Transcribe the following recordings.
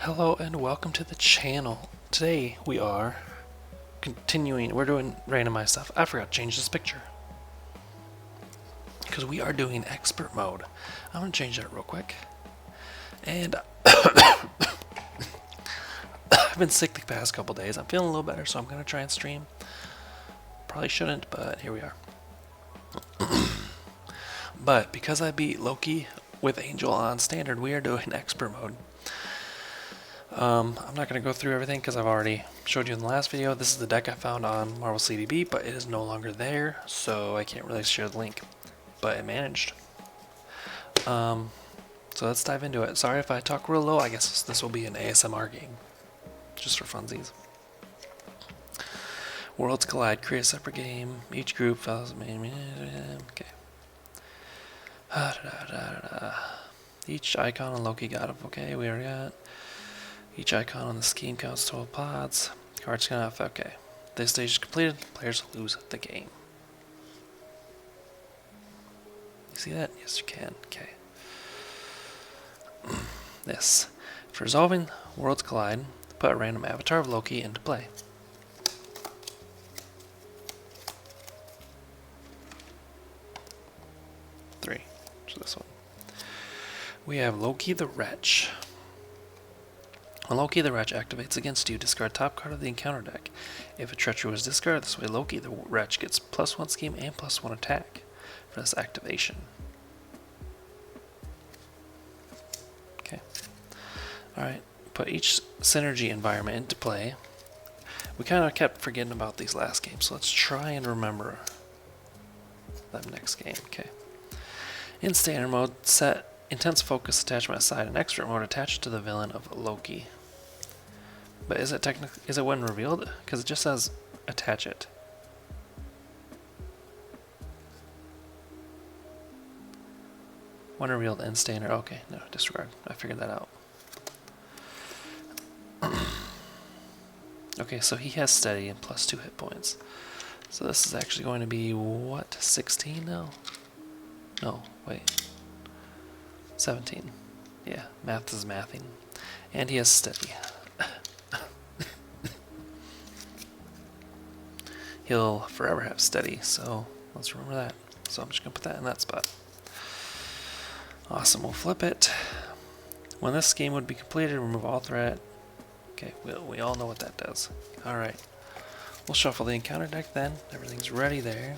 Hello and welcome to the channel. Today we are continuing, we're doing randomized stuff. I forgot to change this picture because we are doing expert mode. I'm going to change that real quick. And I've been sick the past couple days. I'm feeling a little better, so I'm going to try and stream. Probably shouldn't, but here we are. But because I beat Loki with Angel on standard, we are doing expert mode. I'm not going to go through everything because I've already showed you in the last video. This is the deck I found on Marvel CDB, but it is no longer there, so I can't really share the link. But it managed. So let's dive into it. Sorry if I talk real low. I guess this will be an ASMR game, just for funsies. Worlds collide. Create a separate game. Each group follows the main. Okay. Each icon on Loki got it. Okay, we already got. Each icon on the scheme counts total pods. Cards can have. Okay. This stage is completed. Players lose the game. You see that? Yes, you can. Okay. This. For resolving Worlds Collide, put a random avatar of Loki into play. Three. So this one. We have Loki the Wretch. When Loki the Wretch activates against you, discard top card of the encounter deck. If a treachery was discarded this way, Loki the Wretch gets +1 scheme and +1 attack for this activation. Okay. Alright, put each synergy environment into play. We kind of kept forgetting about these last games, so let's try and remember them next game. Okay. In standard mode, set intense focus attachment aside. In expert mode, attach it to the villain of Loki. But is it when revealed? Because it just says attach it. When revealed in standard. Okay, no, disregard. I figured that out. Okay, so he has steady and +2 hit points. So this is actually going to be what? 16 now? No, wait. 17. Yeah, math is mathing. And he has steady. He'll forever have steady, so let's remember that. So I'm just going to put that in that spot. Awesome, we'll flip it. When this game would be completed, remove all threat. Okay, we all know what that does. Alright, we'll shuffle the encounter deck then. Everything's ready there.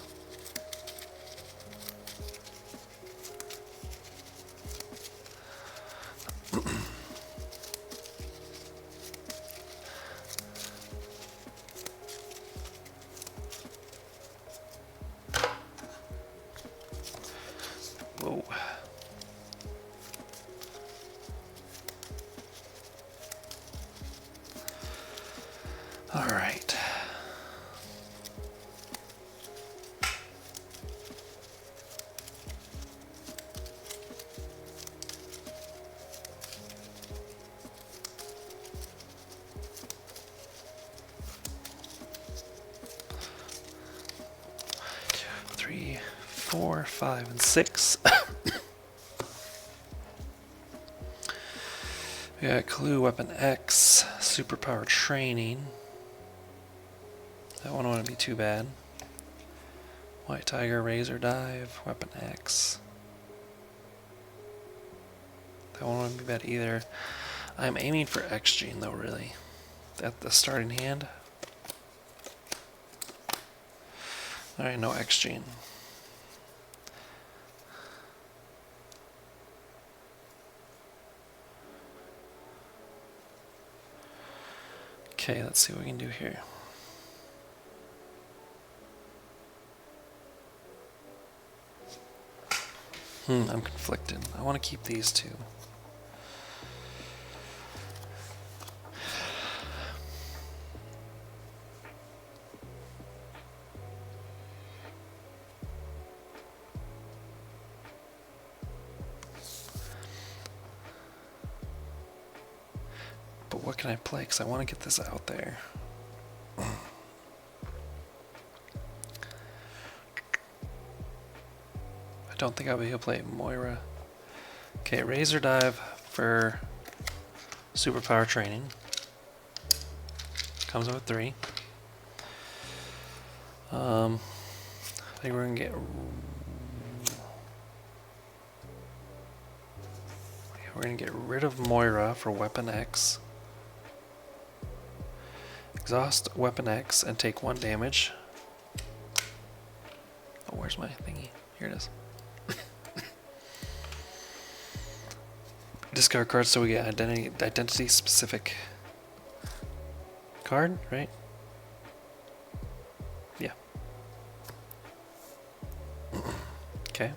Whoa. All right. Three, 4, 5, and 6. We got Clue, Weapon X, Superpower Training. That one wouldn't be too bad. White Tiger, Razor Dive, Weapon X. That one wouldn't be bad either. I'm aiming for X Gene though, really. At the starting hand. Alright, no X Gene. Okay, let's see what we can do here. I'm conflicted. I want to keep these two. But what can I play? Because I want to get this out there. I don't think I'll be able to play Moira. Okay, Razor Dive for Superpower Training. Comes with 3. I think we're gonna get rid of Moira for Weapon X. Exhaust Weapon X and take 1 damage. Oh, where's my thingy? Here it is. Discard cards so we get identity specific card, right? Yeah. Okay.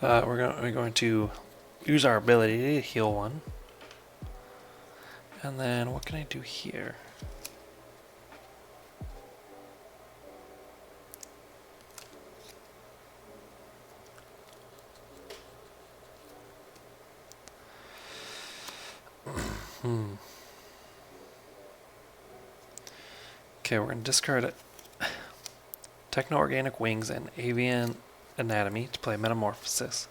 We're going to use our ability to heal 1. And then what can I do here? Okay, we're going to discard Techno-Organic Wings and Avian Anatomy to play Metamorphosis.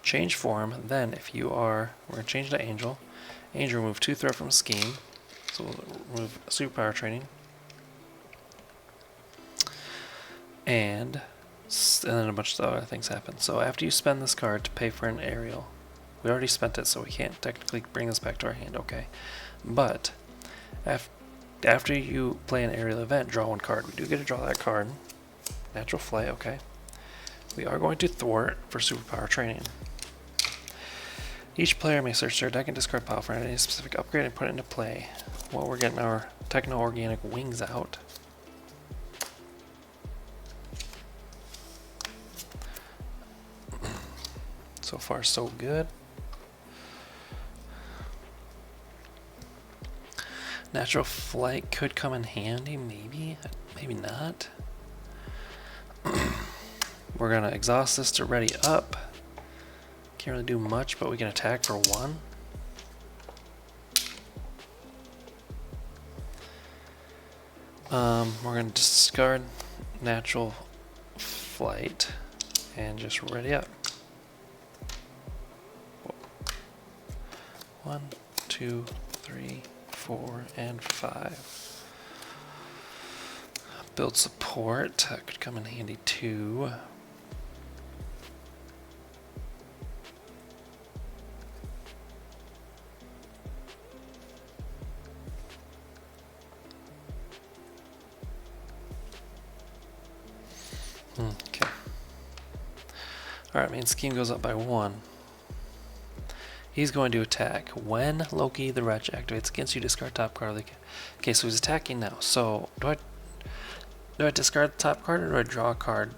Change form, then if you are, we're going to change to Angel. Angel, remove 2 threat from Scheme. So we'll remove Superpower Training. And then a bunch of other things happen. So after you spend this card to pay for an aerial, we already spent it, so we can't technically bring this back to our hand, okay. But after you play an aerial event, draw 1 card. We do get to draw that card. Natural Flight, okay. We are going to thwart for Superpower Training. Each player may search their deck and discard pile for any specific upgrade and put it into play. While we're getting our Techno-Organic Wings out. So far, so good. Natural Flight could come in handy, maybe, maybe not. We're gonna exhaust this to ready up. Can't really do much, but we can attack for 1. We're gonna discard Natural Flight and just ready up. 1, 2, 3, 4, and 5. Build support, that could come in handy too. Okay. Alright, main scheme goes up by 1. He's going to attack. When Loki the Wretch activates against you, discard top card of the... Okay, so he's attacking now. So, do I discard the top card, or do I draw a card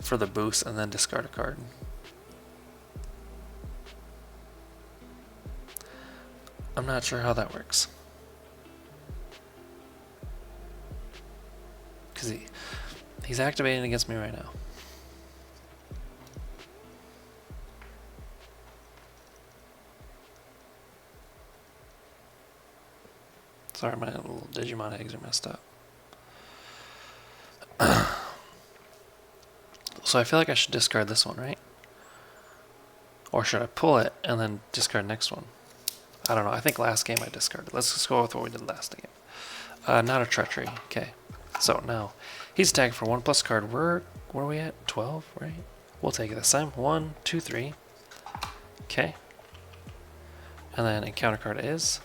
for the boost and then discard a card? I'm not sure how that works. Because he's activating against me right now. Sorry, my little Digimon eggs are messed up. So I feel like I should discard this one, right? Or should I pull it and then discard next one? I don't know. I think last game I discarded. Let's just go with what we did last game. Not a treachery. Okay. So now he's attacking for 1+ card. Where are we at? 12, right? We'll take it this time. 1, 2, 3. Okay. And then encounter card is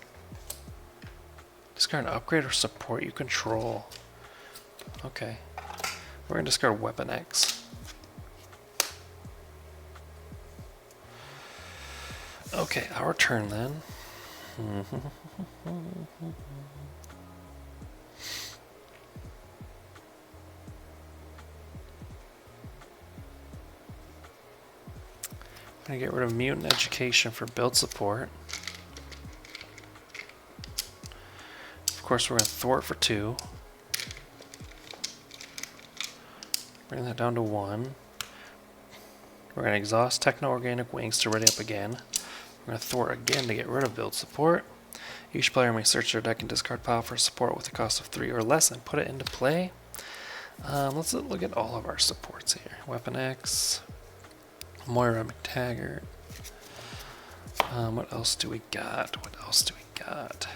discard an upgrade or support you control. Okay. We're gonna discard Weapon X. Okay, our turn then. Gonna get rid of Mutant Education for build support. Of course, we're gonna thwart for 2. Bring that down to 1. We're gonna exhaust Techno-Organic Wings to ready up again. We're gonna thwart again to get rid of build support. Each player may search their deck and discard pile for support with a cost of 3 or less and put it into play. Let's look at all of our supports here. Weapon X, Moira McTaggart. What else do we got? What else do we got?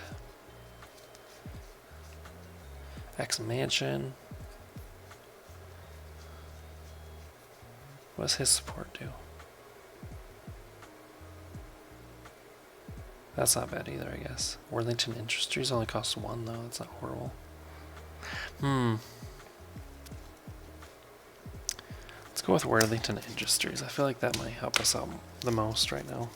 X Mansion. What does his support do? That's not bad either, I guess. Worthington Industries only costs 1 though. That's not horrible. Let's go with Worthington Industries. I feel like that might help us out the most right now.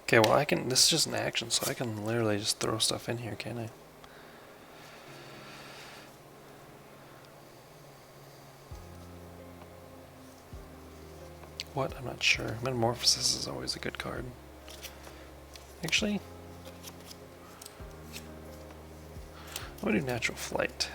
Okay, well I can, this is just an action, so I can literally just throw stuff in here, can't I? What? I'm not sure. Metamorphosis is always a good card. Actually, I'm gonna do Natural Flight.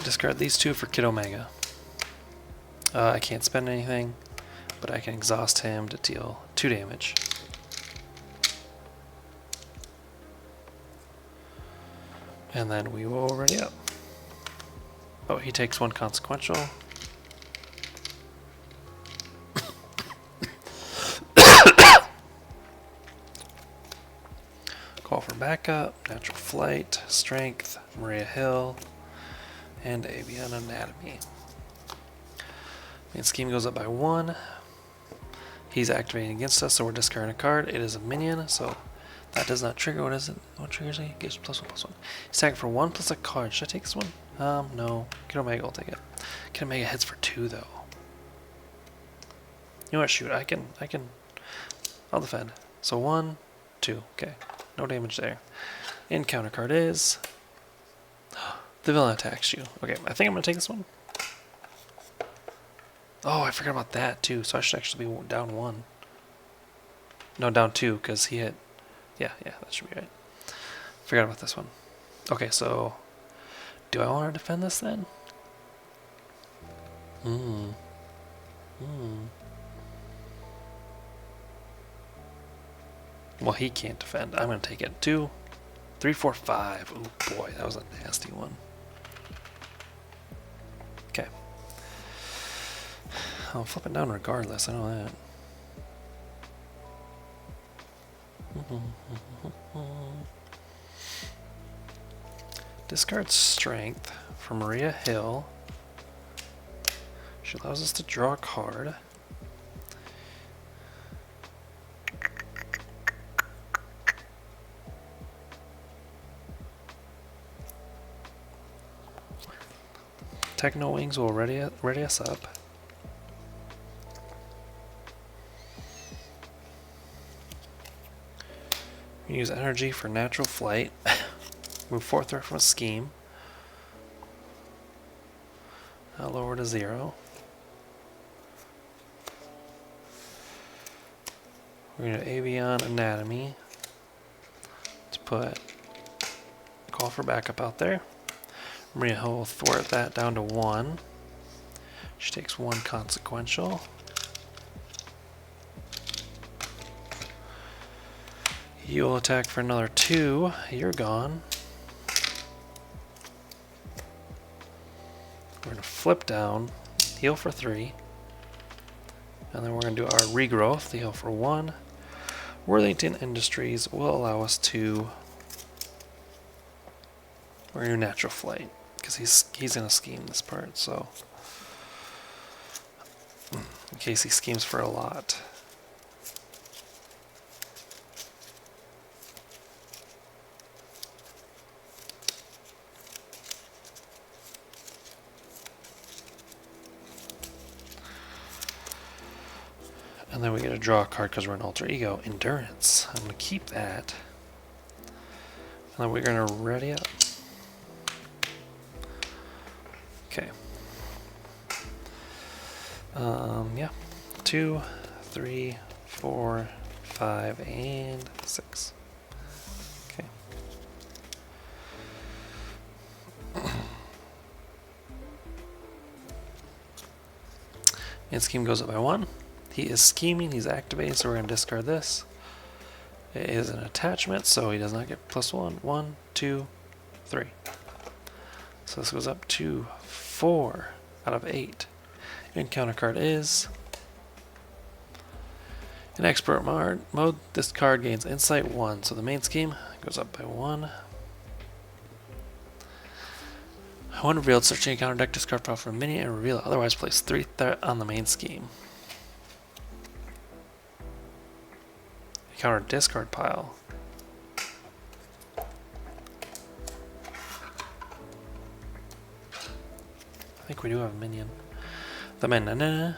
Discard these 2 for Kid Omega. I can't spend anything, but I can exhaust him to deal 2 damage. And then we will ready up. Oh, he takes 1 consequential. Call for backup, Natural Flight, Strength, Maria Hill, and Avian Anatomy. Main scheme goes up by 1. He's activating against us, so we're discarding a card. It is a minion, so that does not trigger. What is it? What triggers it? Gives +1/+1. He's attacking for 1 plus a card. Should I take this one? No. Kid Omega will take it. Kid Omega hits for 2 though. You know what? Shoot, I'll defend. So 1, 2. Okay, no damage there. And counter card is the villain attacks you. Okay, I think I'm gonna take this one. Oh, I forgot about that too. So I should actually be down 1. No, down 2 because he hit. Yeah, that should be right. Forgot about this one. Okay, so do I want to defend this then? Well, he can't defend. I'm gonna take it. 2, 3, 4, 5. Oh boy, that was a nasty one. Okay. I'll flip it down regardless, I know that. Discard Strength for Maria Hill. She allows us to draw a card. Techno Wings will ready us up. Use energy for Natural Flight. Move 4 threat from a scheme. I'll lower to 0. We're going to Avian Anatomy to put call for backup out there. Maria Hill will thwart that down to 1. She takes 1 consequential. You'll attack for another 2. You're gone. We're going to flip down, heal for 3. And then we're going to do our regrowth, the heal for 1. Worthington Industries will allow us to. We're going to do Natural Flight because he's going to scheme this part, so in case he schemes for a lot. then we get to draw a card because we're an alter ego. Endurance. I'm going to keep that. And then we're going to ready up. Okay. Yeah. 2, 3, 4, 5, and 6. Okay. And scheme goes up by 1. He is scheming, he's activating, so we're going to discard this. It is an attachment, so he does not get +1. 1, 2, 3. So this goes up to 4 out of 8. Encounter card is in expert mode. This card gains insight 1, so the main scheme goes up by 1. When revealed, search the encounter deck, discard pile from a mini, and reveal it. Otherwise, place 3 threat on the main scheme. Encounter discard pile. I think we do have a minion. The minion.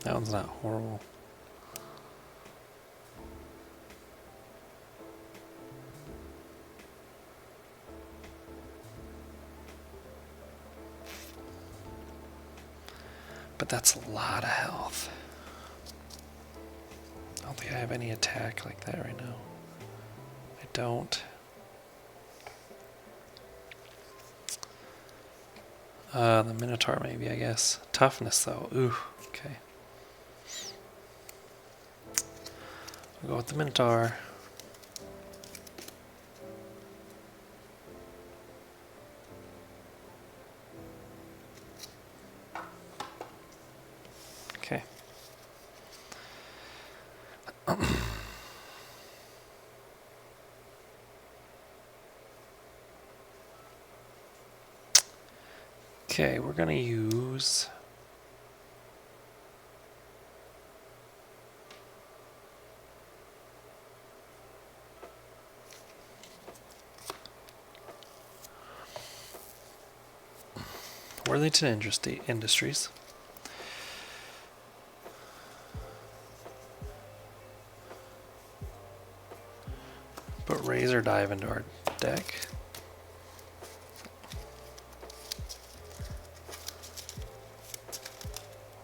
That one's not horrible. But that's a lot of health. I don't think I have any attack like that right now. I don't. The Minotaur maybe, I guess. Toughness though. Ooh, okay. We'll go with the Minotaur. Okay. Okay, we're gonna use Worthington Industries. Put Razor Dive into our deck.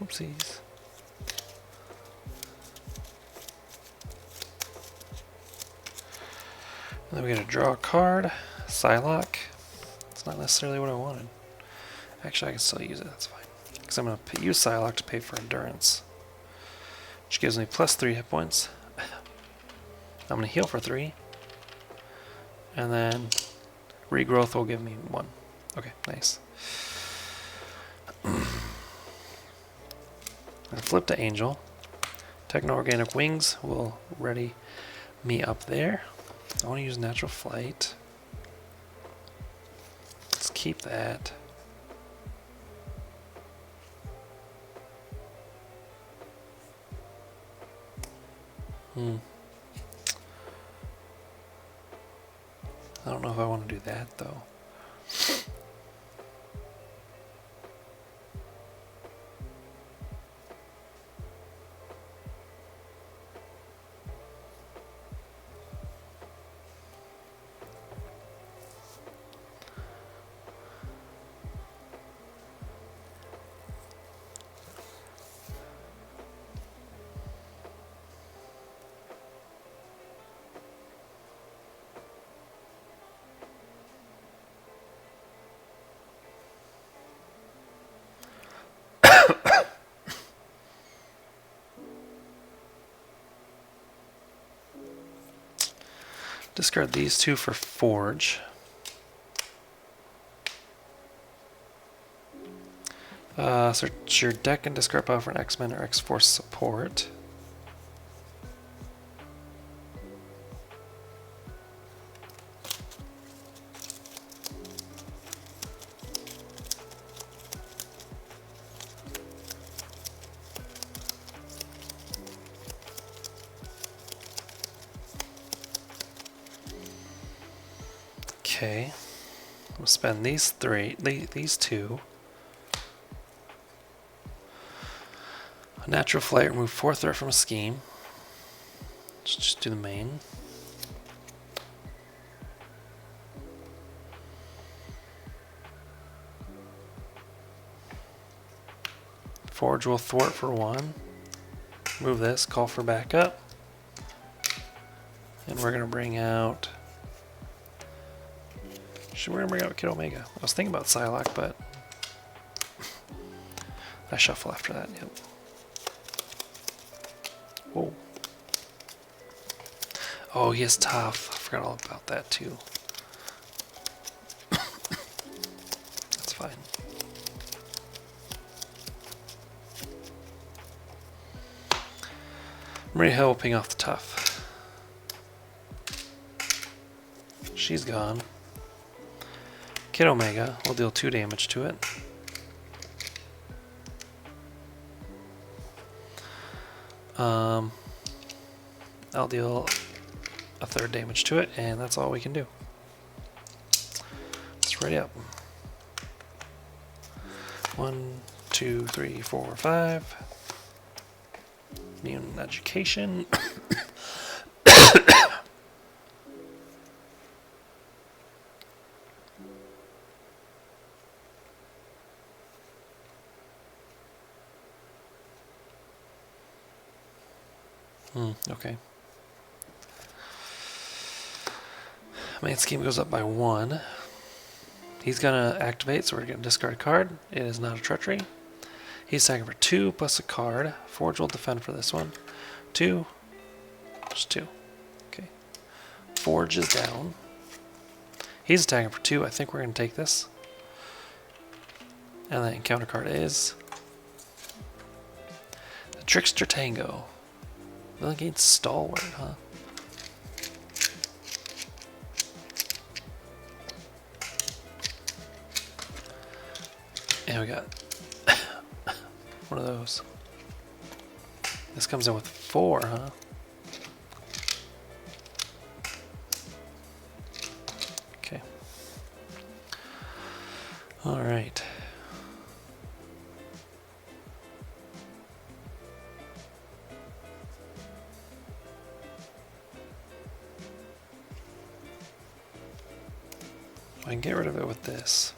Oopsies. And then we gotta draw a card. Psylocke. It's not necessarily what I wanted. Actually, I can still use it, that's fine. Because I'm going to use Psylocke to pay for Endurance, which gives me +3 hit points. I'm going to heal for 3. And then Regrowth will give me 1. Okay, nice. I'm going to flip to Angel. Techno-Organic Wings will ready me up there. I want to use Natural Flight. Let's keep that. I don't know if I want to do that though. Discard these 2 for Forge. Search your deck and discard pile for an X-Men or X-Force support. Okay. We'll spend these two. A natural flight, remove 4 threat from a scheme. Let's just do the main. Forge will thwart for 1. Move this, call for backup. And we're going to bring out... We're going to bring out Kid Omega. I was thinking about Psylocke, but... I shuffle after that, yep. Whoa. Oh, he is tough. I forgot all about that, too. That's fine. Maria Hill will ping off the tough. She's gone. Kid Omega will deal 2 damage to it. I'll deal a 3rd damage to it, and that's all we can do. Let's ready up. 1, 2, 3, 4, 5. Mutant education. Okay. Main scheme goes up by 1. He's gonna activate, so we're gonna discard a card. It is not a treachery. He's attacking for 2 plus a card. Forge will defend for this one. 2. Just 2. Okay. Forge is down. He's attacking for 2. I think we're gonna take this. And the encounter card is the Trickster Tango. Really against Stalwart, huh? And we got one of those. This comes in with 4, huh? Okay. All right. I can get rid of it with this.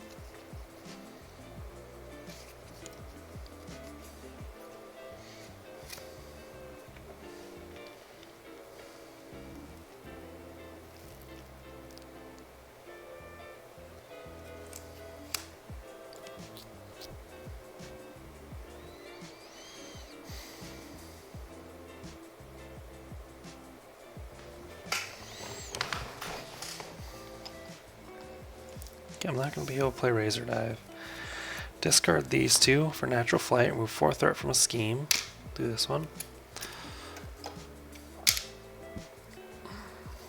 I'm not going to be able to play Razor Dive. Discard these 2 for natural flight. Remove 4 threat from a scheme. Do this one.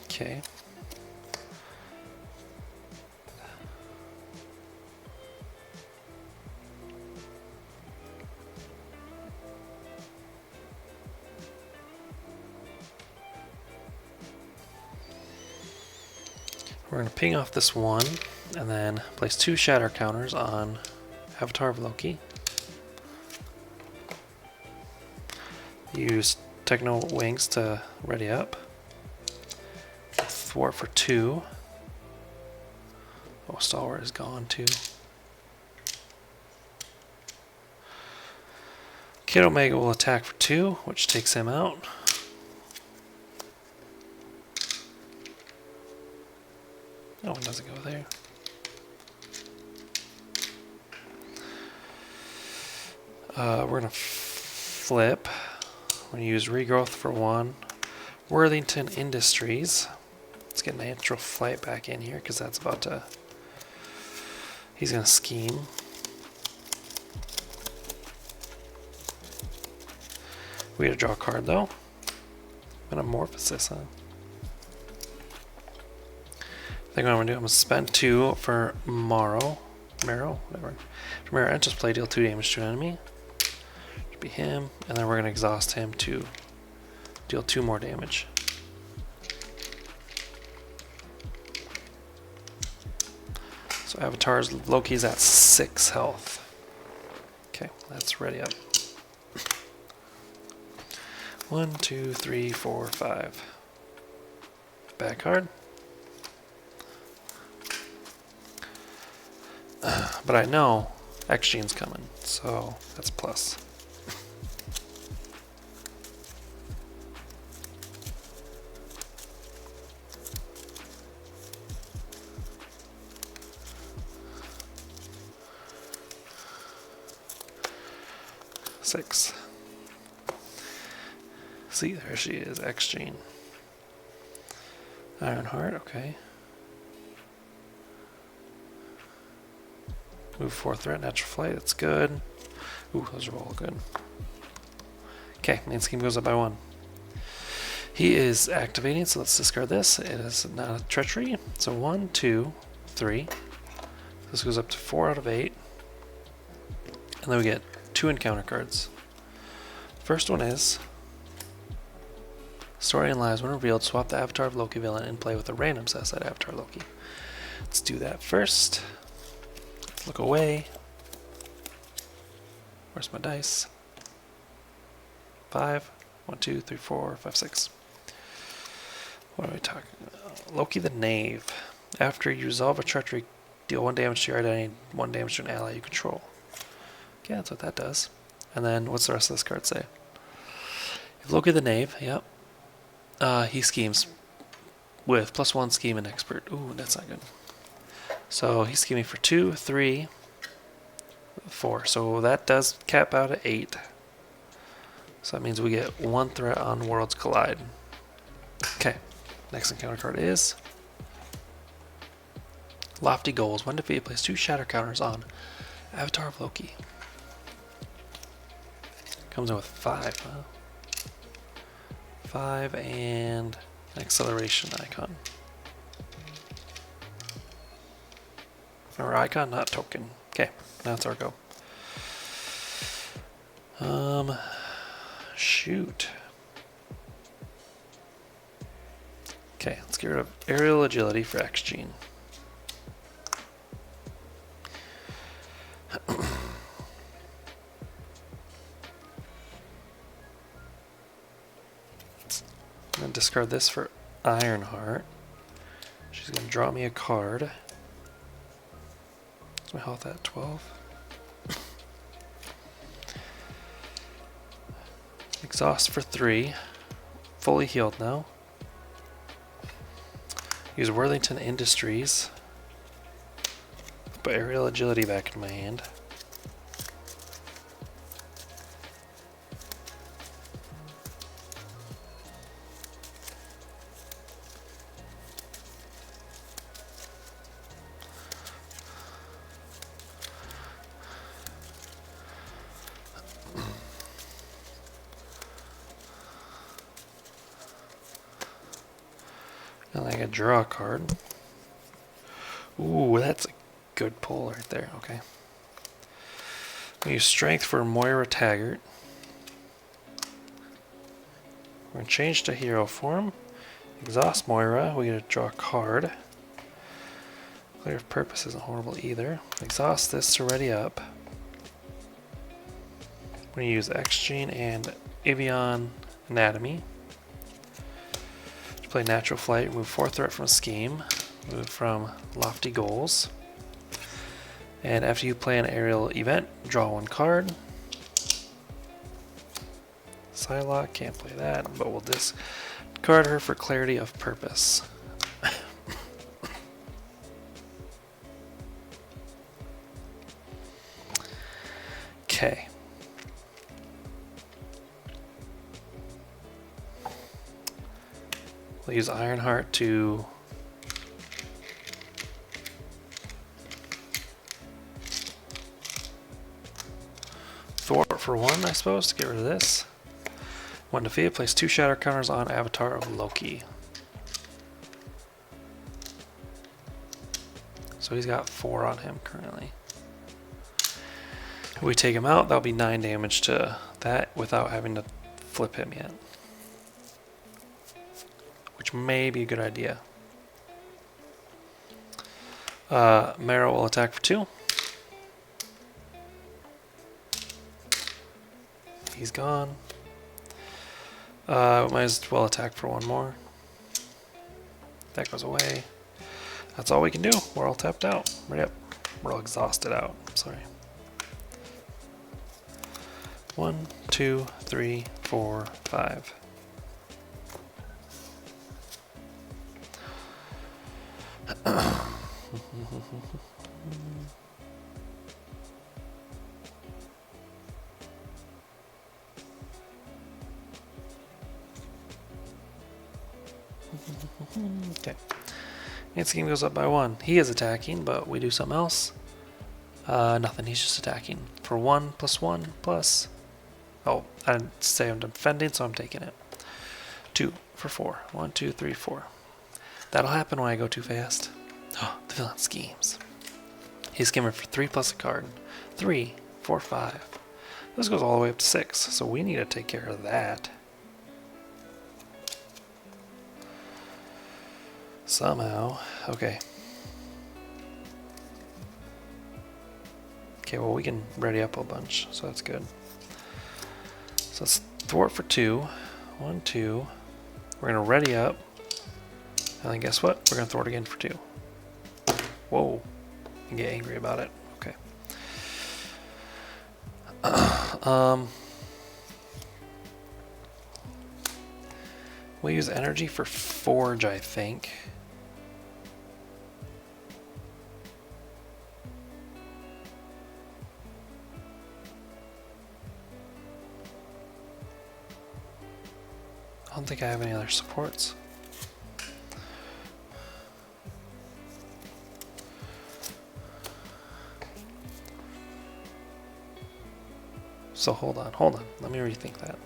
Okay. We're going to ping off this 1. And then place 2 shatter counters on Avatar of Loki. Use Techno Wings to ready up. Thwart for 2. Oh, Stalwart is gone too. Kid Omega will attack for 2, which takes him out. That one doesn't go there. We're going to flip. We're going to use Regrowth for 1. Worthington Industries. Let's get Natural Flight back in here because that's about to... He's going to scheme. We had to draw a card though. Metamorphosis, huh? I think what I'm going to do, I'm going to spend 2 for Marrow, whatever. For Marrow, just play, deal 2 damage to an enemy. Should be him, and then we're going to exhaust him to deal 2 more damage. So Avatar's Loki's at 6 health. Okay, that's ready up. 1, 2, 3, 4, 5. Back card. But I know X-Gene's coming, so that's plus. Six. See, there she is, X-Gene. Ironheart, okay. Move 4 threat, natural flight, that's good. Ooh, those are all good. Okay, main scheme goes up by 1. He is activating, so let's discard this. It is not a treachery. So 1, 2, 3. This goes up to 4 out of 8. And then we get 2 encounter cards. First one is Story and Lives. When revealed, swap the Avatar of Loki villain and play with a random set aside Avatar Loki. Let's do that first. Let's look away. Where's my dice? 5. 1, 2, 3, 4, 5, 6. What are we talking about? Loki the Knave. After you resolve a treachery, deal 1 damage to your identity, 1 damage to an ally you control. Yeah, that's what that does. And then, what's the rest of this card say? If Loki the Knave, yep. He schemes with +1 scheme and expert. Ooh, that's not good. So he's scheming for 2, 3, 4. So that does cap out at 8. So that means we get 1 threat on Worlds Collide. Okay, next encounter card is Lofty Goals. When defeated, place 2 shatter counters on Avatar of Loki. Comes in with 5, huh? 5 and an acceleration icon. Or icon, not token. Okay, now it's our go. Shoot. Okay, let's get rid of aerial agility for X-Gene. I'm going to discard this for Ironheart. She's going to draw me a card. What's my health at? 12. Exhaust for 3. Fully healed now. Use Worthington Industries. Put aerial agility back in my hand. And I can draw a card. Ooh, that's a good pull right there. Okay. We use Strength for Moira Taggart. We're going to change to hero form. Exhaust Moira. We get to draw a card. Clear of Purpose isn't horrible either. Exhaust this to ready up. We're going to use X-Gene and Avion Anatomy. Play Natural Flight, remove 4 threat from Scheme, move from Lofty Goals, and after you play an aerial event, draw 1 card. Psylocke, can't play that, but we'll discard her for Clarity of Purpose. Okay. We'll use Ironheart to thwart for 1, I suppose, to get rid of this. When defeated, place 2 shatter counters on Avatar of Loki. So he's got 4 on him currently. If we take him out, that'll be 9 damage to that without having to flip him yet. Which may be a good idea. Marrow will attack for 2. He's gone. Might as well attack for 1 more. That goes away. That's all we can do. We're all tapped out. Yep. We're all exhausted out. Sorry. 1, 2, 3, 4, 5. Okay. Its game goes up by 1. He is attacking, but we do something else. Nothing. He's just attacking for 1 plus 1 plus. Oh, I didn't say I'm defending, so I'm taking it. 2 for 4. 1, 2, 3, 4. That'll happen when I go too fast. Oh, the villain schemes. He's skimming for 3 plus a card. 3, 4, 5. This goes all the way up to 6, so we need to take care of that. Somehow. Okay. Okay, well we can ready up a bunch, so that's good. So let's thwart for 2. 1, 2. We're going to ready up. And then guess what? We're going to thwart again for 2. Whoa. And get angry about it. Okay. We'll use energy for Forge, I think. I don't think I have any other supports. So hold on. Let me rethink that.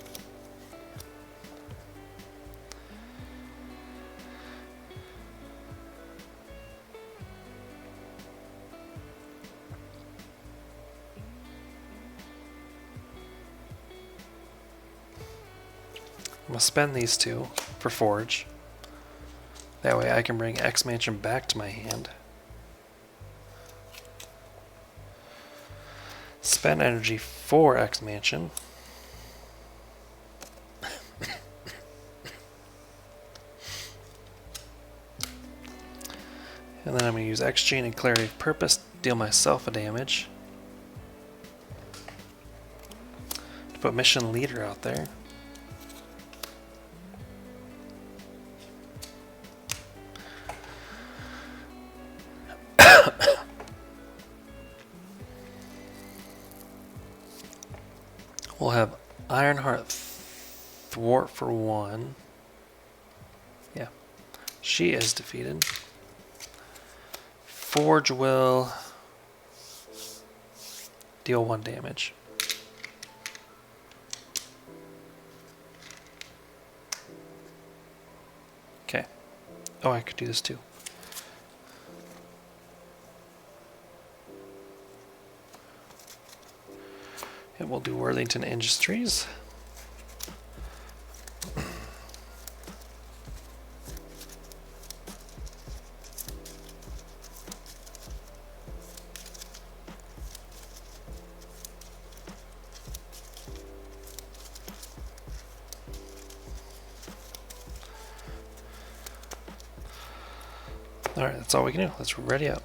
I'm going to spend these 2 for Forge. That way I can bring X-Mansion back to my hand. Spend energy for X-Mansion. And then I'm going to use X-Gene and Clarity of Purpose, deal myself a damage. To put Mission Leader out there. We'll have Ironheart thwart for 1. Yeah. She is defeated. Forge will deal 1 damage. Okay. Oh, I could do this too. And we'll do Worthington Industries. Alright, that's all we can do. Let's ready up.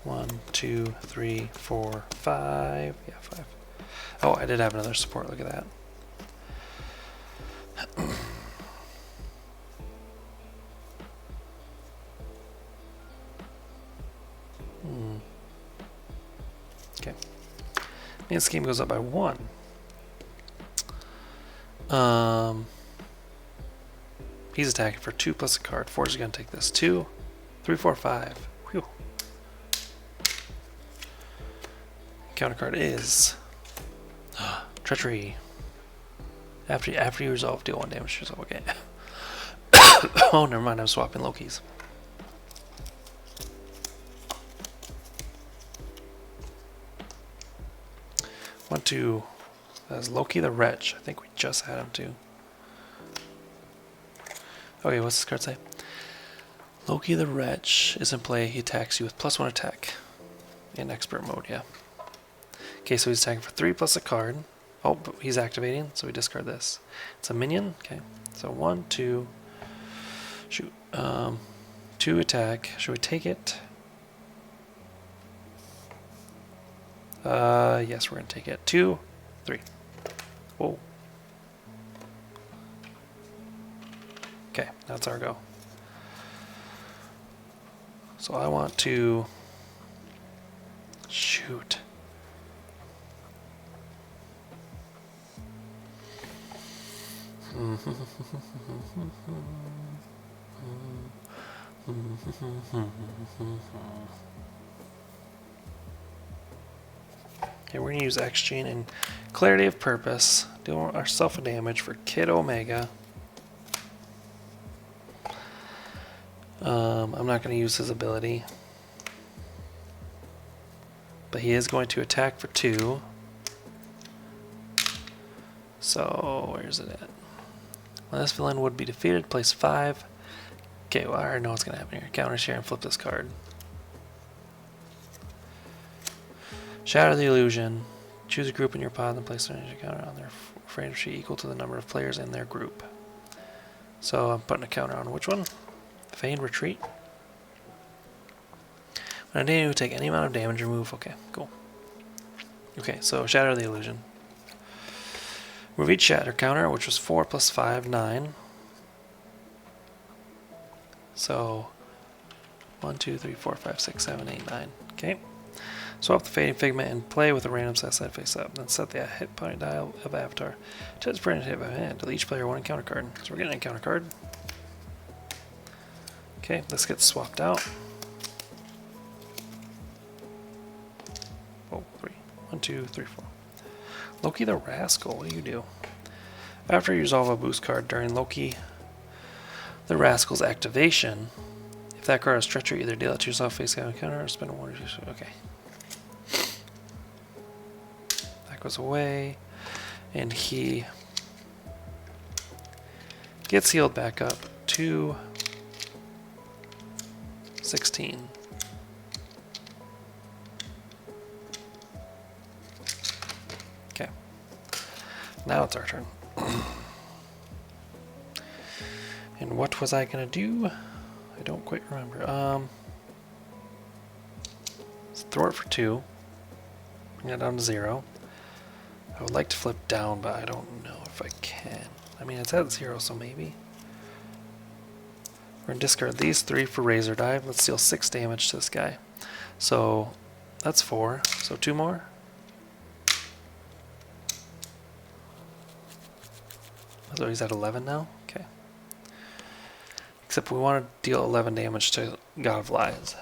One, 2, 3, 4, 5. Yeah, 5. Oh, I did have another support. Look at that. Okay. Main scheme goes up by 1. He's attacking for 2 plus a card. Forge is going to take this. 2, 3, 4, 5. Whew. Counter card is Treachery. After you resolve, deal 1 damage to yourself. Okay. Oh, never mind. I'm swapping Loki's. One, 2. That's Loki the Wretch. I think we just had him too. Okay, what's this card say? Loki the Wretch is in play. He attacks you with +1 attack. In expert mode, yeah. Okay, so he's attacking for 3 plus a card. Oh, but he's activating, so we discard this. It's a minion. Okay, so 1, 2. Shoot. 2 attack. Should we take it? Yes, we're gonna take it. 2, 3. Whoa. Okay, that's our go. So I want to shoot. Okay, we're gonna use X Gene and Clarity of Purpose. Deal ourselves a damage for Kid Omega. I'm not going to use his ability, but he is going to attack for 2. So where is it at? Well, this villain would be defeated. Place 5. Okay, well, I already know what's going to happen here. Counter share and flip this card. Shatter the Illusion. Choose a group in your pod and place an energy counter on their frame sheet equal to the number of players in their group. So I'm putting a counter on which one? Feigned Retreat. When I need to take any amount of damage, remove. Okay, cool. Okay, so Shatter the Illusion. Remove each shatter counter, which was 4 plus 5, 9. So 1, 2, 3, 4, 5, 6, 7, 8, 9. Okay. Swap the Fading Figment and play with a random set side face up. Then set the hit point dial of Avatar to its printed hit by hand. Deal each player 1 encounter card. So we're getting an encounter card. Okay, this gets swapped out. Oh, 3. 1, 2, 3, 4. Loki the Rascal, what do you do? After you resolve a boost card during Loki the Rascal's activation, if that card is treachery, either deal it to yourself face down counter or spend 1 or 2. Okay. That goes away. And he gets healed back up to 16. Okay. Now it's our turn. And what was I gonna do? I don't quite remember. Let's throw it for 2. Bring it down to 0. I would like to flip down, but I don't know if I can. I mean, it's at 0, so maybe. We're gonna discard these 3 for Razor Dive. Let's deal 6 damage to this guy. So that's 4. So 2 more. So he's at 11 now? Okay. Except we want to deal 11 damage to God of Lies.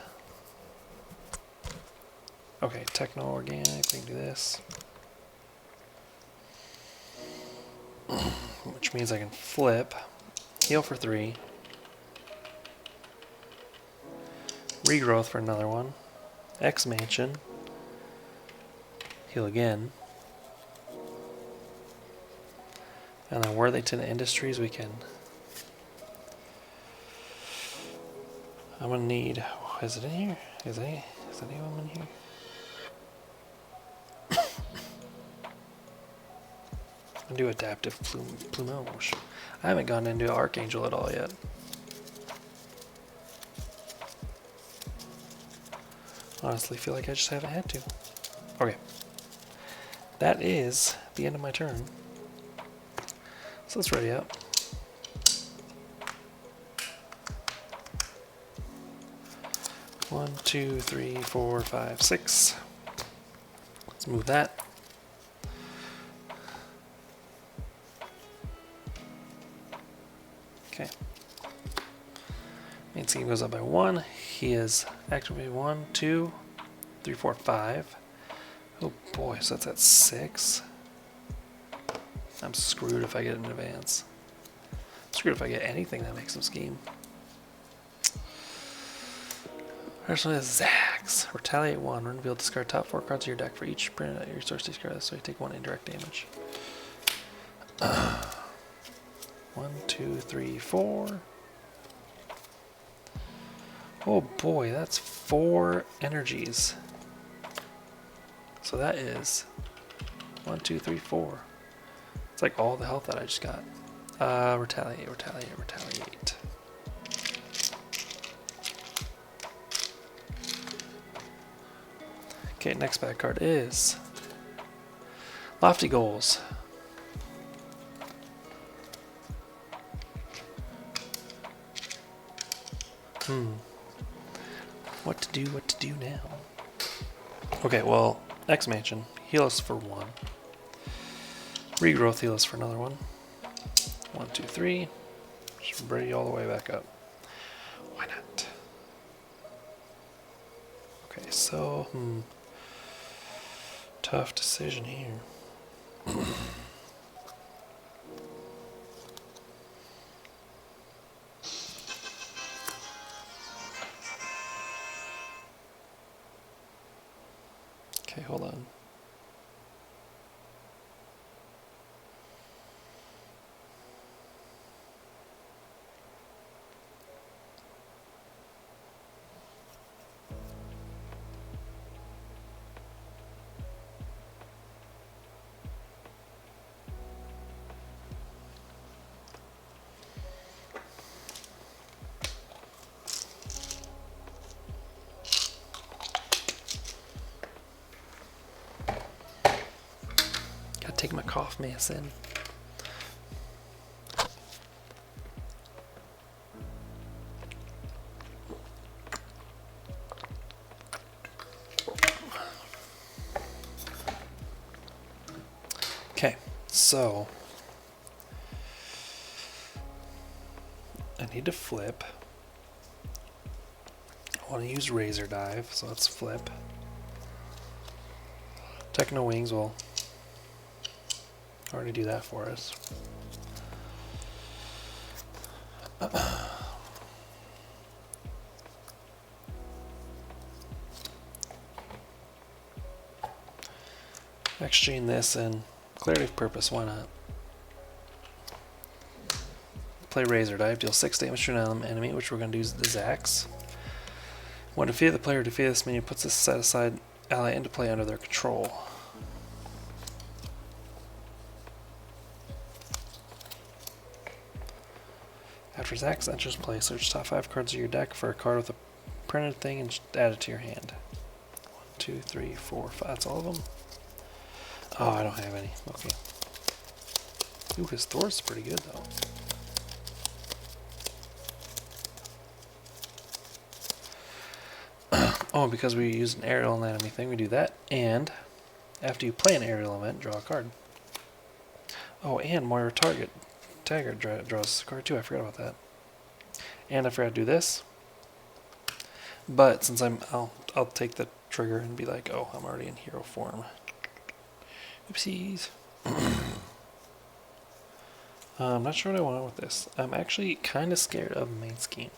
Okay, Techno-Organic, we can do this. Which means I can flip, heal for 3, Regrowth for another 1, X-Mansion, heal again, and then Worthington Industries we can... I'm gonna need... is it in here? Is anyone in here? I'm gonna do Adaptive Plumage. I haven't gone into Archangel at all yet. Honestly, feel like I just haven't had to. Okay. That is the end of my turn. So let's ready up. One, 2, 3, 4, 5, 6. Let's move that. Okay. Main scheme goes up by 1. He is activated 1, 2, 3, 4, 5. Oh boy, so that's at 6. I'm screwed if I get an advance. Screwed if I get anything that makes him scheme. Personally, Zax. Retaliate 1. Reveal discard top 4 cards of your deck for each print at your source discard, so you take 1 indirect damage. 1, 2, 3, 4. Oh boy, that's 4 energies. So that is 1, 2, 3, 4. It's like all the health that I just got. Retaliate, retaliate, retaliate. Okay, next bad card is Lofty Goals. What to do now? Okay, well, X-Mansion, heal us for 1. Regrowth, heal us for another 1. 1, 2, 3. Just bring you all the way back up. Why not? Okay, so, tough decision here. Okay, hold on. Gotta take my cough medicine. Okay, so I need to flip. I want to use Razor Dive, so let's flip. Techno Wings will already do that for us. Exchange this and Clarity of Purpose, why not? Play Razor Dive, deal 6 damage to an enemy, which we're going to do is Axe. When defeated, the player defeated this menu puts this set-aside ally into play under their control. After his Axe enters play, search top 5 cards of your deck for a card with a printed thing and add it to your hand. 1, 2, 3, 4, 5. That's all of them? Oh, I don't have any. Okay. Ooh, his Thor's pretty good, though. Oh, because we use an aerial anatomy thing, we do that. And after you play an aerial event, draw a card. Oh, and Moira Tagger draws a card too. I forgot about that. And I forgot to do this. But since I'll take the trigger and be like, oh, I'm already in hero form. Oopsies. I'm not sure what I want with this. I'm actually kind of scared of main scheme.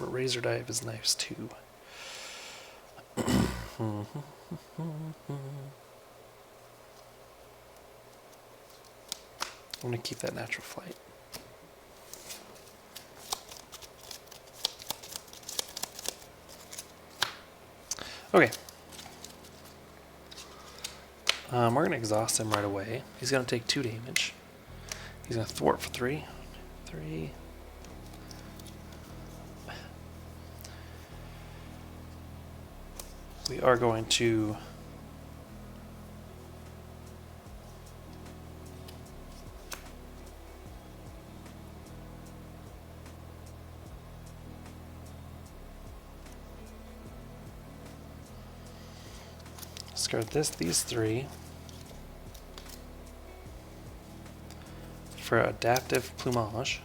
But Razor Dive is nice too. I'm gonna keep that Natural Flight. Okay. We're gonna exhaust him right away. He's gonna take 2 damage. He's gonna thwart for 3. 3. We are going to discard these 3 for Adaptive Plumage.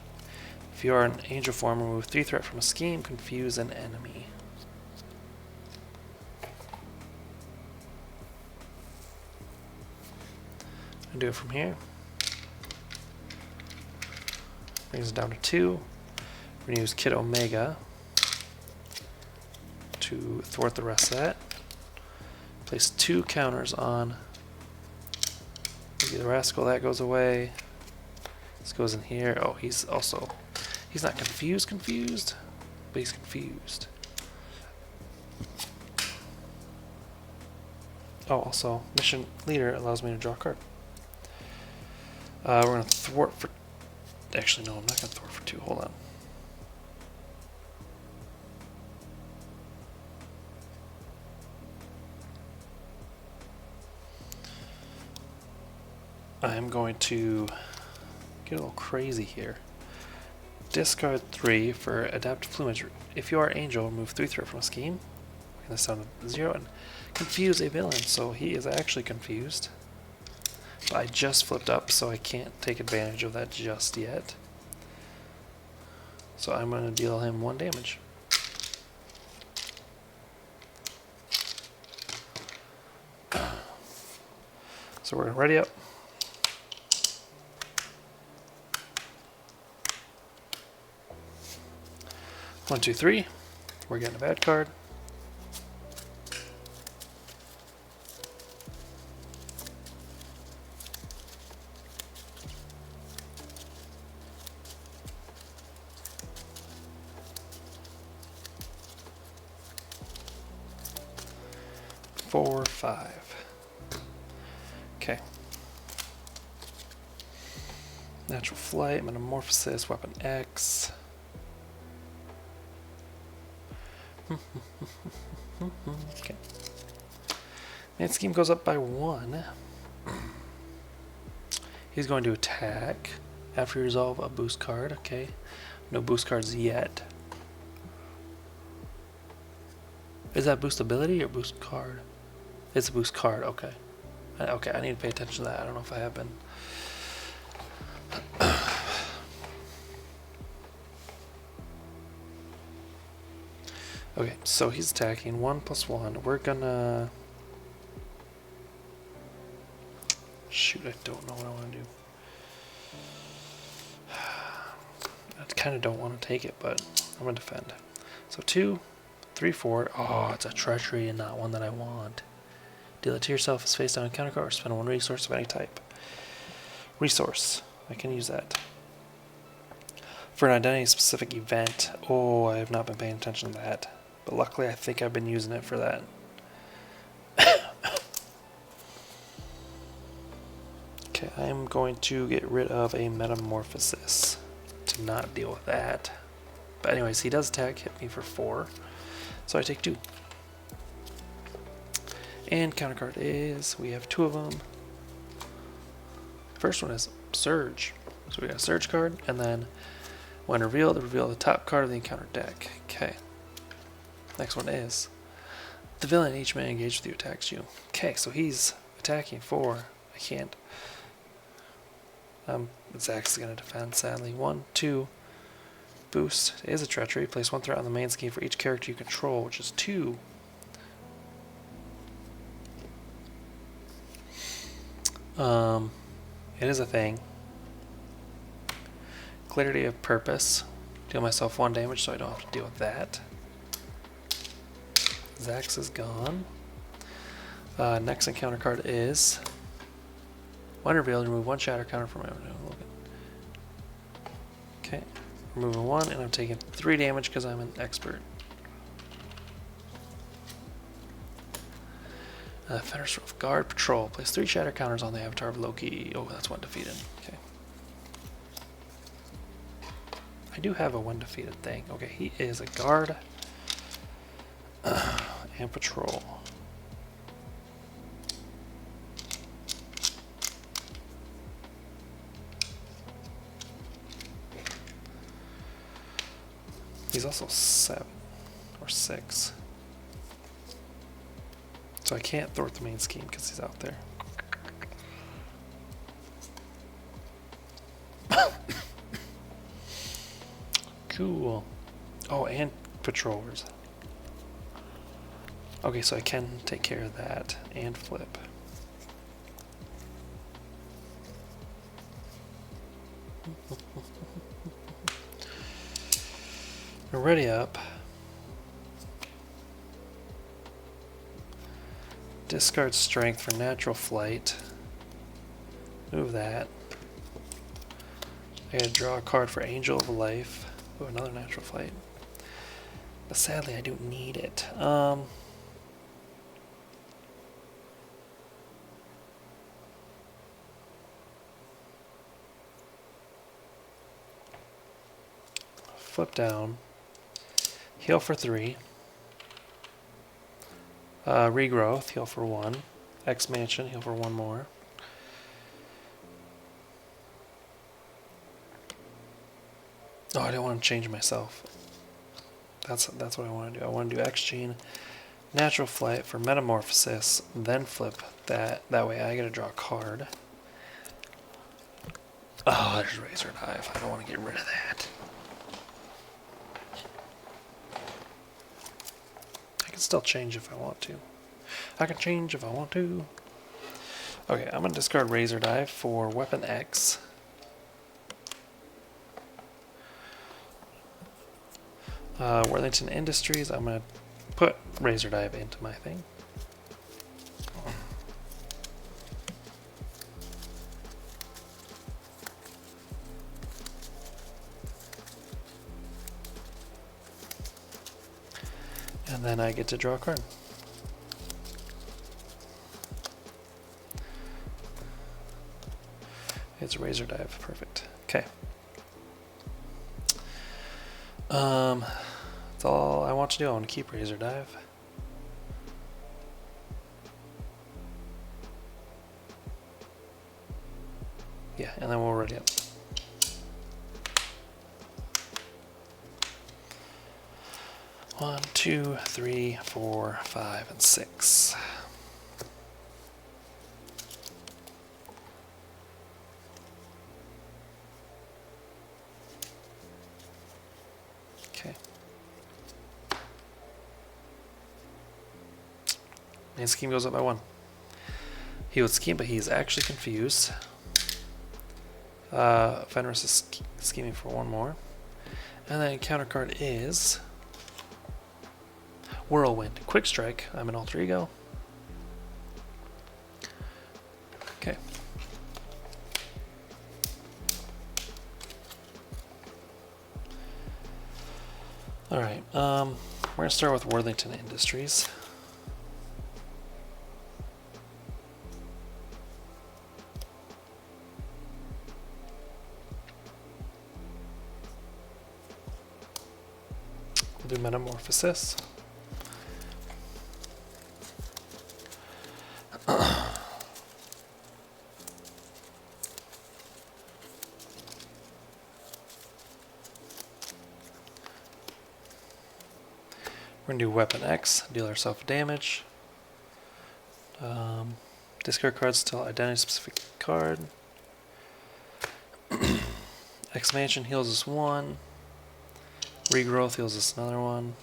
If you are an angel form, remove 3 threat from a scheme, confuse an enemy. I'll do it from here. Brings it down to 2. We're going to use Kid Omega to thwart the rest of that. Place 2 counters on maybe the Rascal. That goes away. This goes in here. Oh, he's He's not confused, but he's confused. Oh, also, mission leader allows me to draw a card. We're going to thwart for... Actually, no, I'm not going to thwart for 2. Hold on. I'm going to get a little crazy here. Discard 3 for Adaptive Plumage. If you are Angel, remove 3 threat from a scheme. We're going to sound 0 and confuse a villain. So he is actually confused. But I just flipped up, so I can't take advantage of that just yet. So I'm going to deal him 1 damage. So we're going to ready up. One, two, three. We're getting a bad card. Four, 5. Okay. Natural Flight, Metamorphosis, Weapon X. Okay. Main scheme goes up by 1. He's going to attack after you resolve a boost card. Okay. No boost cards yet. Is that boost ability or boost card? It's a boost card. Okay. Okay, I need to pay attention to that. I don't know if I have been. Okay, so he's attacking 1 + 1. We're gonna... Shoot, I don't know what I want to do. I kind of don't want to take it, but I'm gonna defend. So 2, 3, 4. Oh, it's a treachery and not one that I want. Deal it to yourself as face down encounter card or spend 1 resource of any type. Resource. I can use that. For an identity-specific event. Oh, I have not been paying attention to that. But luckily, I think I've been using it for that. Okay, I'm going to get rid of a Metamorphosis to not deal with that. But anyways, he does attack, hit me for 4. So I take 2. And counter card is, we have 2 of them. First one is Surge. So we got a Surge card, and then when reveal the top card of the encounter deck. Okay. Next one is the villain. Each man engaged with you attacks you. Okay, so he's attacking 4. I can't. Zach's gonna defend, sadly. 1, 2. Boost is a treachery. Place 1 threat on the main scheme for each character you control, which is 2. It is a thing. Clarity of Purpose. Deal myself 1 damage so I don't have to deal with that. Zax is gone. Next encounter card is when revealed, remove 1 shatter counter from my own. Okay, removing 1, and I'm taking 3 damage because I'm an expert. Fenris of Guard Patrol. Place 3 shatter counters on the avatar of Loki. Oh, that's 1 defeated. Okay. I do have a 1 defeated thing. Okay, he is a guard and patrol. He's also 7 or 6. So I can't thwart the main scheme because he's out there. Cool. Oh, and patrollers. Okay, so I can take care of that and flip. We're ready up. Discard strength for natural flight. Move that. I gotta draw a card for Angel of Life. Ooh, another natural flight. But sadly, I don't need it. Flip down. Heal for 3. Regrowth, heal for 1. Expansion, heal for 1 more. Oh, I don't want to change myself. That's what I want to do. I want to do X-Gene, Natural Flight for Metamorphosis, then flip that. That way I get to draw a card. Oh, there's Razor Dive. I don't want to get rid of that. I can still change if I want to. I can change if I want to. Okay, I'm going to discard Razor Dive for Weapon X. Worthington Industries, I'm going to put Razor Dive into my thing. And then I get to draw a card. It's Razor Dive, perfect. Okay. That's all I want to do. I want to keep Razor Dive. Yeah, and then we'll ready up. One, 2, 3, 4, 5, and 6. Okay. Main scheme goes up by 1. He would scheme, but he's actually confused. Fenris is scheming for 1 more. And then counter card is Whirlwind. Quick Strike. I'm an alter ego. Okay. Alright, we're going to start with Worthington Industries. We'll do Metamorphosis. We're going to do Weapon X, deal ourselves damage. Discard cards till identity specific card. Expansion heals us 1. Regrowth heals us another 1.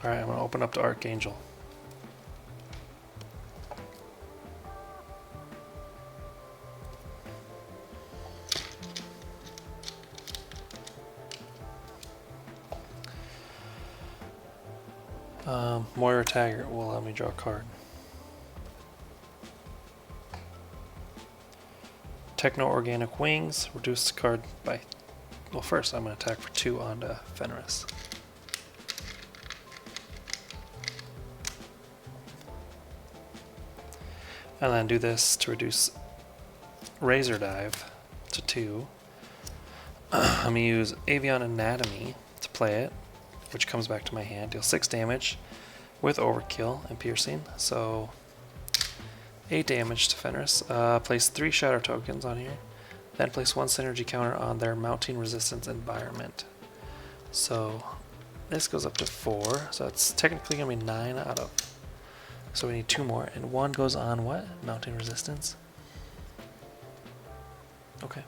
Alright, I'm going to open up to Archangel. Moira Taggart will let me draw a card. Techno-Organic Wings, reduce the card by... Well, first I'm going to attack for 2 onto Fenris. And then do this to reduce Razor Dive to 2. I'm going to use Avian Anatomy to play it, which comes back to my hand. Deal 6 damage with Overkill and Piercing. So 8 damage to Fenris. Place 3 Shadow tokens on here. Then place 1 synergy counter on their mounting resistance environment. So this goes up to 4, so it's technically going to be 9 out of... So we need 2 more, and 1 goes on what? Mounting resistance? Okay.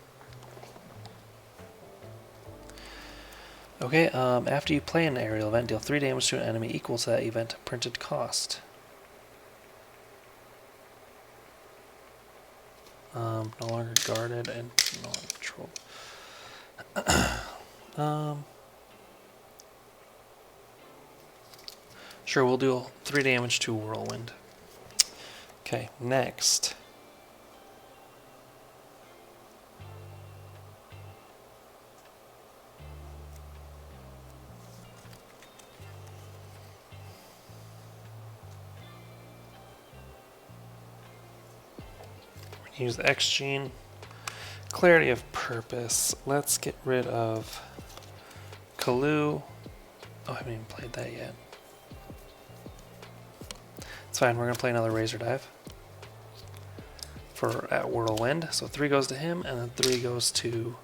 Okay, after you play an aerial event, deal 3 damage to an enemy equal to that event printed cost. No longer guarded and no longer controlled. Sure, we'll do 3 damage to Whirlwind. Okay, next. Use the X gene. Clarity of purpose. Let's get rid of Kalu. Oh, I haven't even played that yet. It's fine, we're going to play another Razor Dive at Whirlwind. So 3 goes to him, and then 3 goes to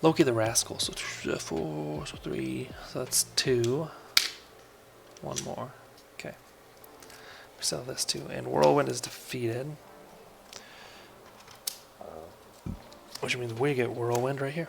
Loki the Rascal. So 4, so 3, so that's 2. 1 more. Okay. We sell this too, and Whirlwind is defeated. Which means we get Whirlwind right here.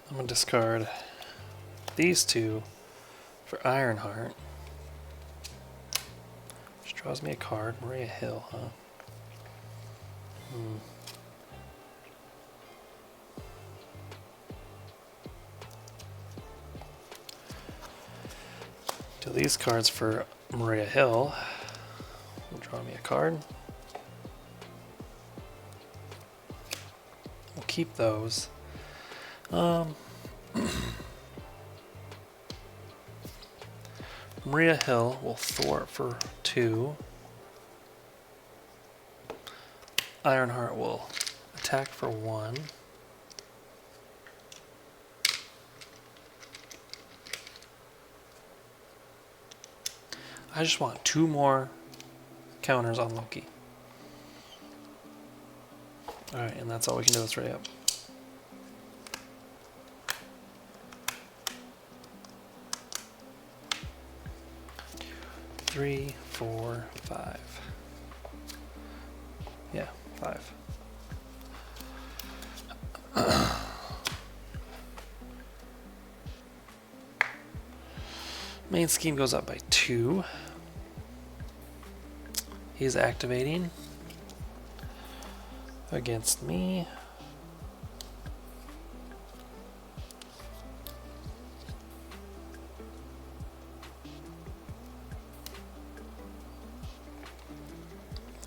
I'm going to discard these 2 for Ironheart. Which draws me a card. Maria Hill, huh? Do these cards for Maria Hill. Will draw me a card. We'll keep those. Maria Hill will thwart for 2. Ironheart will attack for 1. I just want 2 more counters on Loki. Alright, and that's all we can do. Let's ready up. Three, 4, 5. Yeah, 5. Main scheme goes up by 2. He's activating against me.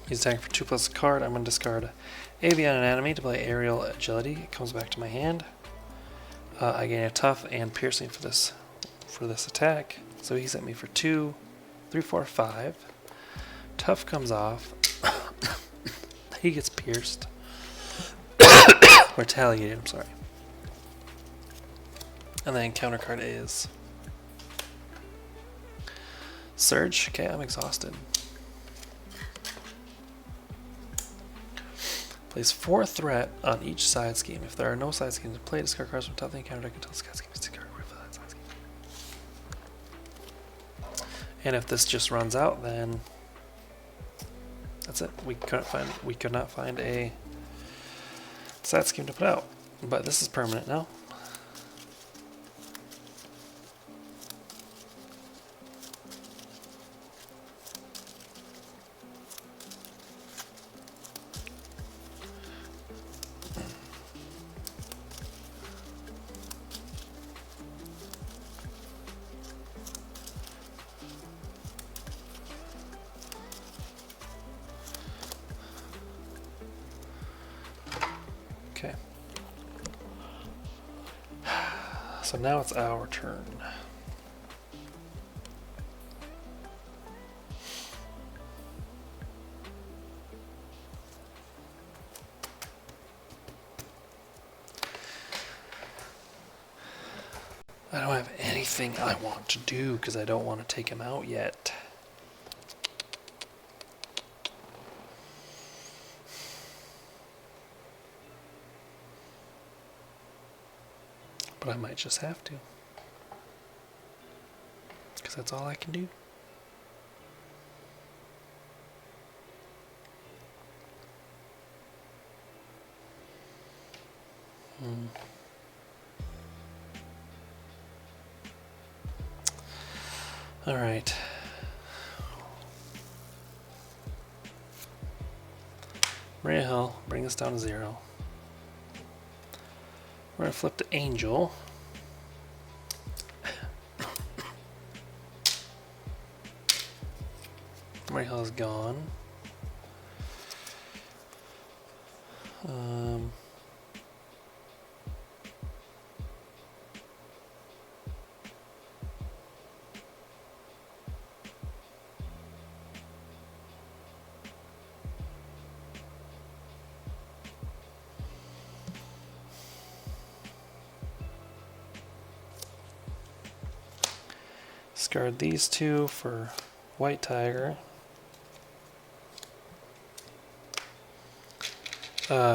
He's attacking for 2 plus a card. I'm going to discard Avian Anatomy to play Aerial Agility. It comes back to my hand. I gain a Tough and Piercing for this attack. So he's at me for 2, 3, 4, 5. Tough comes off. He gets pierced. Retaliated, I'm sorry. And then counter card is Surge. Okay, I'm exhausted. Place 4 threat on each side scheme. If there are no side schemes in play, discard cards from top of the encounter deck until the side scheme is discarded for that side scheme. And if this just runs out, then that's it. We could not find a side scheme to put out. But this is permanent now. So now it's our turn. I don't have anything I want to do because I don't want to take him out yet. But I might just have to. Because that's all I can do. All right. Maria Hill, bring this down to 0. We're going to flip to Angel. Maria Hill is gone. Discard these two for White Tiger.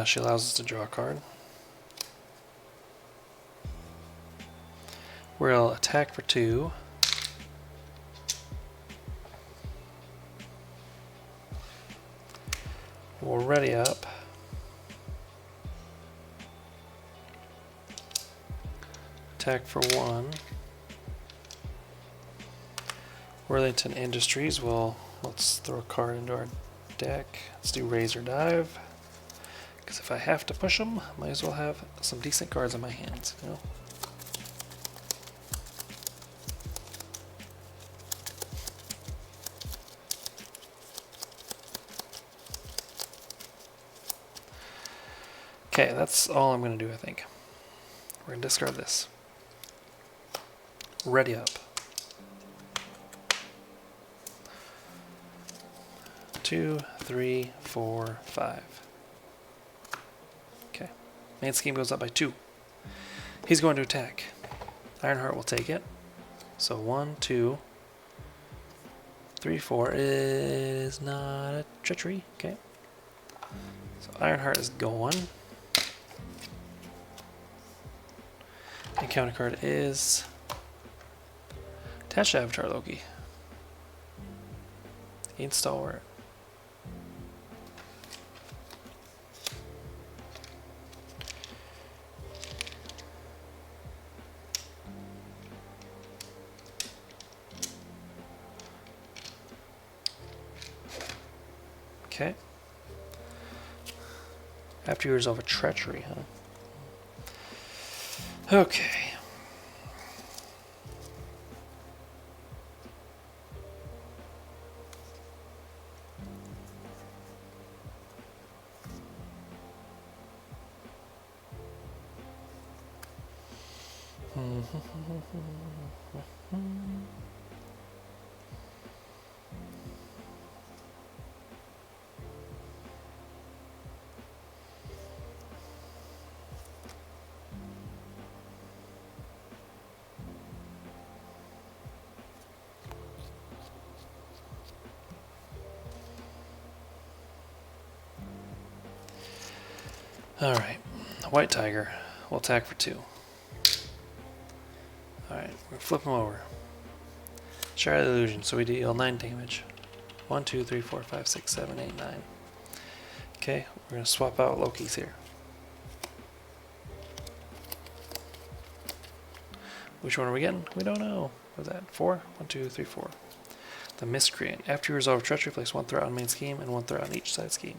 She allows us to draw a card. We'll attack for 2. We'll ready up. Attack for 1. Worthington Industries, let's throw a card into our deck. Let's do Razor Dive. Because if I have to push them, might as well have some decent cards in my hands, you know? Okay, that's all I'm going to do, I think. We're going to discard this. Ready up. 2, 3, 4, 5. Okay. Main scheme goes up by 2. He's going to attack. Ironheart will take it. So 1, 2, 3, 4 is not a treachery. Okay. So Ironheart is going. Encounter card is attached to Avatar Loki. Gain Stalwart. Okay. After you resolve a treachery, huh? Okay. Alright, White Tiger will attack for 2. Alright, we're going to flip him over. Share the illusion, so we deal 9 damage. 1, 2, 3, 4, 5, 6, 7, 8, 9. Okay, we're going to swap out Loki's here. Which one are we getting? We don't know. What was that? 4? 1, 2, 3, 4. The Miscreant. After you resolve treachery, place 1 threat on main scheme and 1 threat on each side scheme.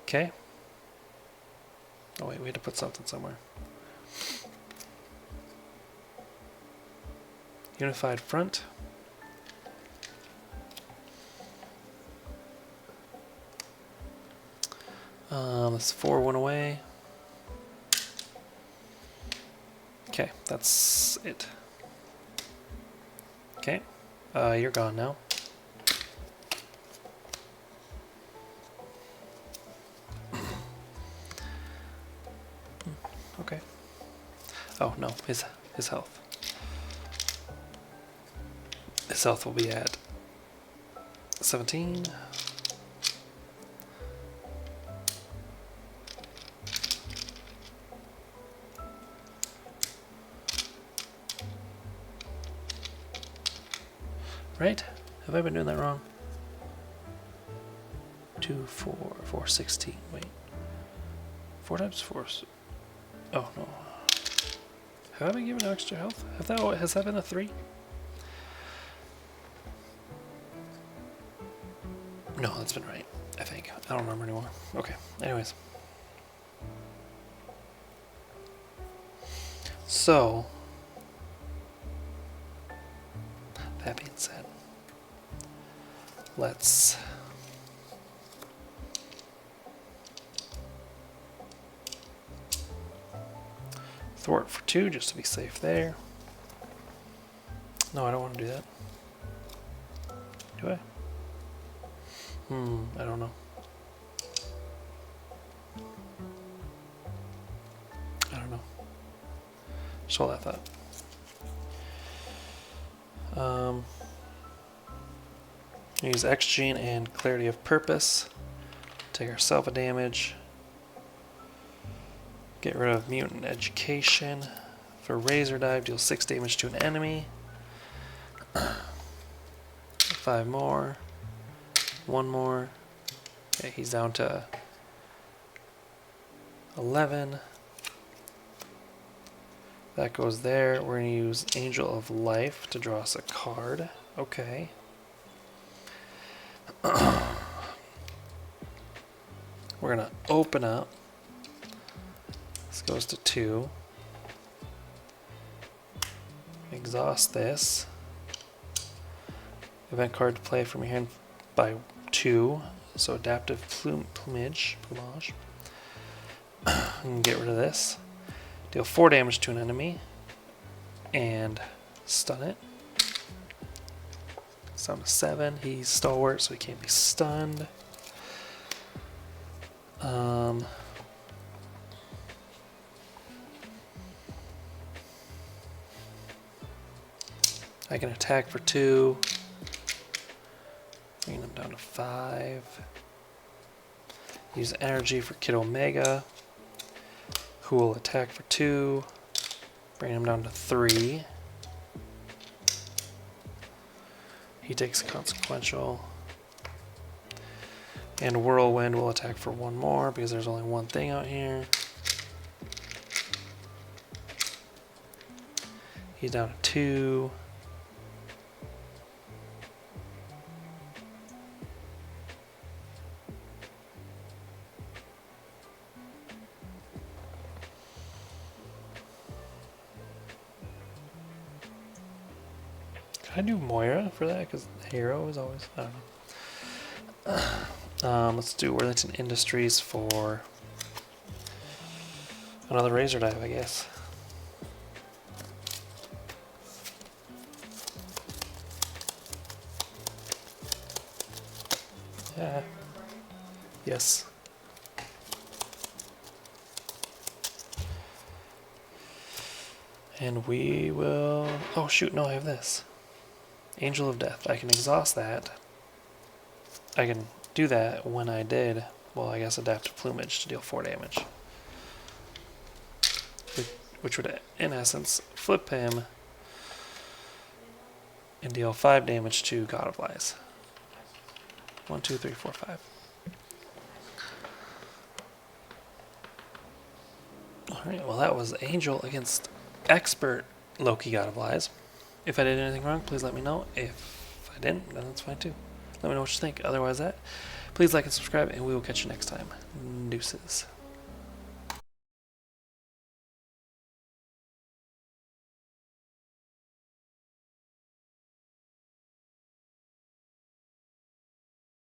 Okay. Oh wait, we had to put something somewhere. Unified Front. That's 4 went away. Okay, that's it. Okay, you're gone now. Okay. Oh no, his health. His health will be at 17. Right? Have I been doing that wrong? 2, 4, 4, 16. Wait. 4 times 4. Oh no. Have I been given extra health? Has that been a 3? No, that's been right, I think. I don't remember anymore. Okay, anyways. So, that being said, let's thwart for 2 just to be safe there. No, I don't want to do that. Do I? I don't know. I don't know. Just hold that thought. Use X Gene and Clarity of Purpose. Take our Salva damage. Get rid of Mutant Education. For Razor Dive, deal 6 damage to an enemy. 5 more. 1 more. Okay, he's down to 11. That goes there. We're going to use Angel of Life to draw us a card. Okay. We're going to open up. This goes to 2. Exhaust this. Event card to play from your hand by 2. So Adaptive Plumage. And get rid of this. Deal 4 damage to an enemy. And stun it. It's down to 7. He's stalwart, so he can't be stunned. I can attack for 2. Bring them down to 5. Use energy for Kid Omega, who will attack for 2. Bring him down to 3. He takes consequential. And Whirlwind will attack for 1 more because there's only 1 thing out here. He's down to 2. Can I do Moira for that? Because Hero is always... I don't know. Let's do Worthington Industries for another Razor Dive, I guess. Yeah. Yes. And we will... Oh shoot, no, I have this. Angel of Death. I can exhaust that. I can do that when I did, well, I guess Adaptive Plumage to deal 4 damage. Which would, in essence, flip him and deal 5 damage to God of Lies. 1, 2, 3, 4, 5. Alright, well that was Angel against Expert Loki God of Lies. If I did anything wrong, please let me know. If I didn't, then that's fine too. Let me know what you think. Otherwise, please like and subscribe, and we will catch you next time. Deuces.